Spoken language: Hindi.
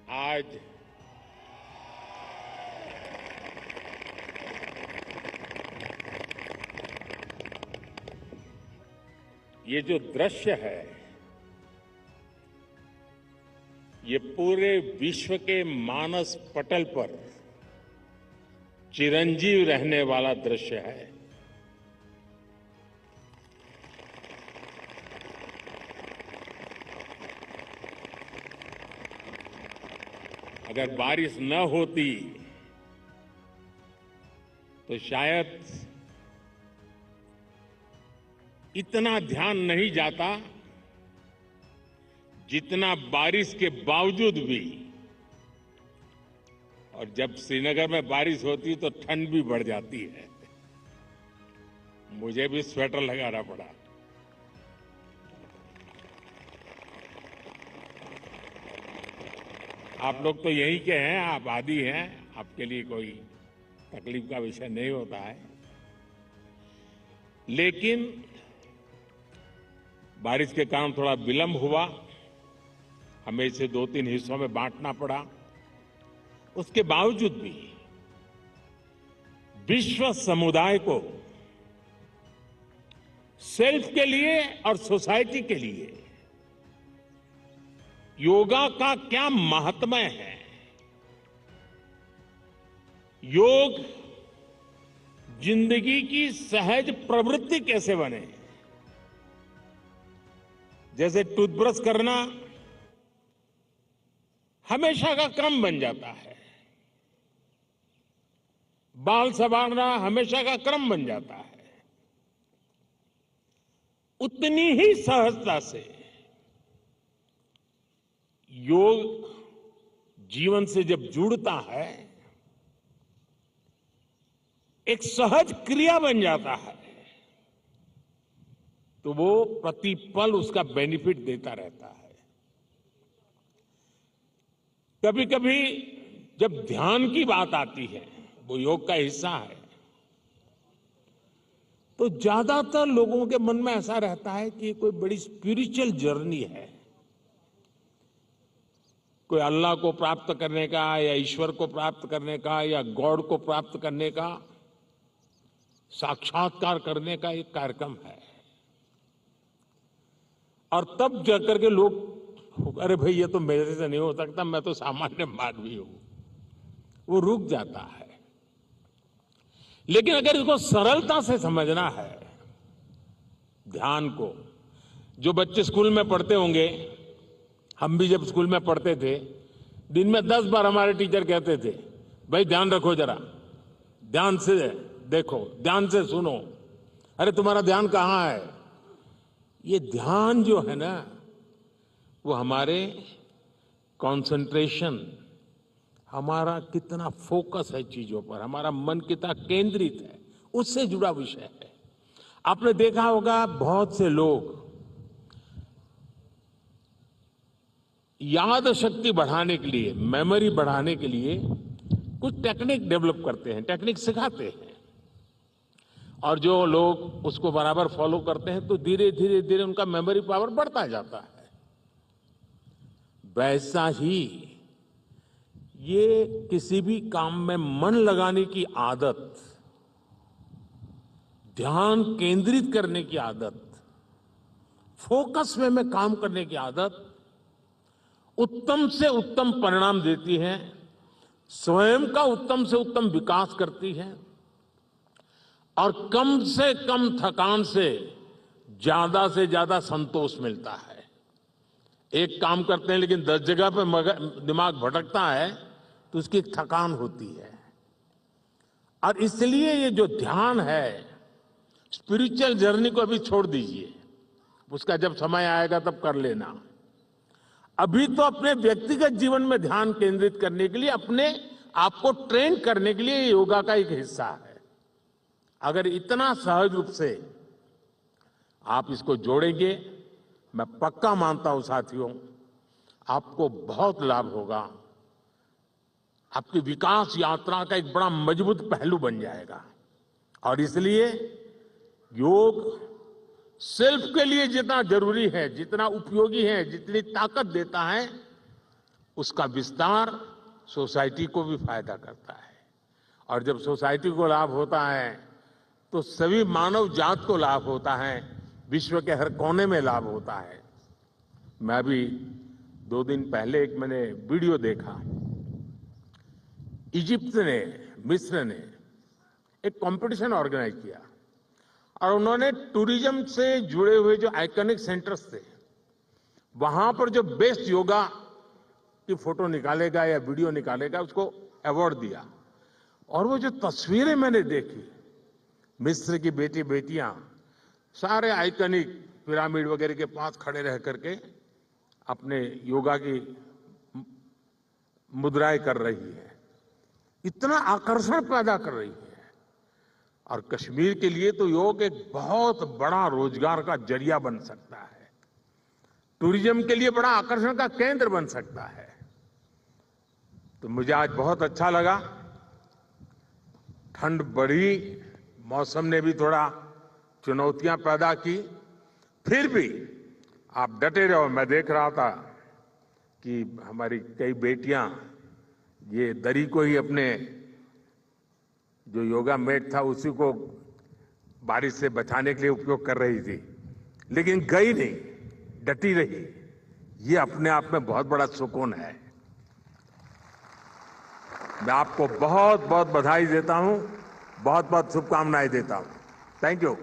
आज ये जो दृश्य है, ये पूरे विश्व के मानस पटल पर चिरंजीव रहने वाला दृश्य है। अगर बारिश न होती तो शायद इतना ध्यान नहीं जाता जितना बारिश के बावजूद भी। और जब श्रीनगर में बारिश होती तो ठंड भी बढ़ जाती है। मुझे भी स्वेटर लगाना पड़ा। आप लोग तो यहीं के हैं, आप आदी हैं, आपके लिए कोई तकलीफ का विषय नहीं होता है। लेकिन बारिश के कारण थोड़ा विलंब हुआ, हमें इसे 2-3 हिस्सों में बांटना पड़ा। उसके बावजूद भी विश्व समुदाय को सेल्फ के लिए और सोसाइटी के लिए योगा का क्या महात्म्य है, योग जिंदगी की सहज प्रवृत्ति कैसे बने। जैसे टूथब्रश करना हमेशा का क्रम बन जाता है, बाल संवारना हमेशा का क्रम बन जाता है, उतनी ही सहजता से योग जीवन से जब जुड़ता है एक सहज क्रिया बन जाता है, तो वो प्रतिपल उसका बेनिफिट देता रहता है। कभी कभी जब ध्यान की बात आती है, वो योग का हिस्सा है, तो ज्यादातर लोगों के मन में ऐसा रहता है कि कोई बड़ी स्पिरिचुअल जर्नी है, कोई अल्लाह को प्राप्त करने का या ईश्वर को प्राप्त करने का या गॉड को प्राप्त करने का, साक्षात्कार करने का एक कार्यक्रम है। और तब जाकर के लोग, अरे भाई ये तो मेरे से नहीं हो सकता, मैं तो सामान्य मानवी हूं, वो रुक जाता है। लेकिन अगर इसको सरलता से समझना है, ध्यान को, जो बच्चे स्कूल में पढ़ते होंगे, हम भी जब स्कूल में पढ़ते थे, दिन में 10 बार हमारे टीचर कहते थे, भाई ध्यान रखो, जरा ध्यान से देखो, ध्यान से सुनो, अरे तुम्हारा ध्यान कहां है। ये ध्यान जो है ना, वो हमारे कंसंट्रेशन, हमारा कितना फोकस है चीजों पर, हमारा मन कितना केंद्रित है, उससे जुड़ा विषय है। आपने देखा होगा बहुत से लोग याद शक्ति बढ़ाने के लिए, मेमोरी बढ़ाने के लिए कुछ टेक्निक डेवलप करते हैं, टेक्निक सिखाते हैं, और जो लोग उसको बराबर फॉलो करते हैं तो धीरे धीरे धीरे उनका मेमोरी पावर बढ़ता जाता है। वैसा ही ये किसी भी काम में मन लगाने की आदत, ध्यान केंद्रित करने की आदत, फोकस में काम करने की आदत उत्तम से उत्तम परिणाम देती है, स्वयं का उत्तम से उत्तम विकास करती है, और कम से कम थकान से ज्यादा संतोष मिलता है। एक काम करते हैं लेकिन 10 जगह पे दिमाग भटकता है तो उसकी थकान होती है। और इसलिए ये जो ध्यान है, स्पिरिचुअल जर्नी को अभी छोड़ दीजिए, उसका जब समय आएगा तब कर लेना। अभी तो अपने व्यक्तिगत जीवन में ध्यान केंद्रित करने के लिए, अपने आप को ट्रेन करने के लिए योगा का एक हिस्सा है। अगर इतना सहज रूप से आप इसको जोड़ेंगे, मैं पक्का मानता हूं साथियों, आपको बहुत लाभ होगा, आपकी विकास यात्रा का एक बड़ा मजबूत पहलू बन जाएगा। और इसलिए योग सेल्फ के लिए जितना जरूरी है, जितना उपयोगी है, जितनी ताकत देता है, उसका विस्तार सोसाइटी को भी फायदा करता है और जब सोसाइटी को लाभ होता है तो सभी मानव जात को लाभ होता है, विश्व के हर कोने में लाभ होता है। मैं अभी 2 दिन पहले एक मैंने वीडियो देखा। इजिप्ट ने, मिस्र ने एक कंपटीशन ऑर्गेनाइज किया और उन्होंने टूरिज्म से जुड़े हुए जो आइकॉनिक सेंटर्स थे वहां पर जो बेस्ट योगा की फोटो निकालेगा या वीडियो निकालेगा उसको अवार्ड दिया। और वो जो तस्वीरें मैंने देखी, मिस्र की बेटियां सारे आइकॉनिक पिरामिड वगैरह के पास खड़े रह करके अपने योगा की मुद्राएं कर रही है, इतना आकर्षण पैदा कर रही है। और कश्मीर के लिए तो योग एक बहुत बड़ा रोजगार का जरिया बन सकता है, टूरिज्म के लिए बड़ा आकर्षण का केंद्र बन सकता है। तो मुझे आज बहुत अच्छा लगा। ठंड बढ़ी, मौसम ने भी थोड़ा चुनौतियां पैदा की, फिर भी आप डटे रहो। मैं देख रहा था कि हमारी कई बेटियां ये दरी को ही अपने जो योगा मैट था उसी को बारिश से बचाने के लिए उपयोग कर रही थी, लेकिन गई नहीं, डटी रही। ये अपने आप में बहुत बड़ा सुकून है। मैं आपको बहुत बहुत बधाई देता हूं, बहुत बहुत शुभकामनाएं देता हूं। Thank you.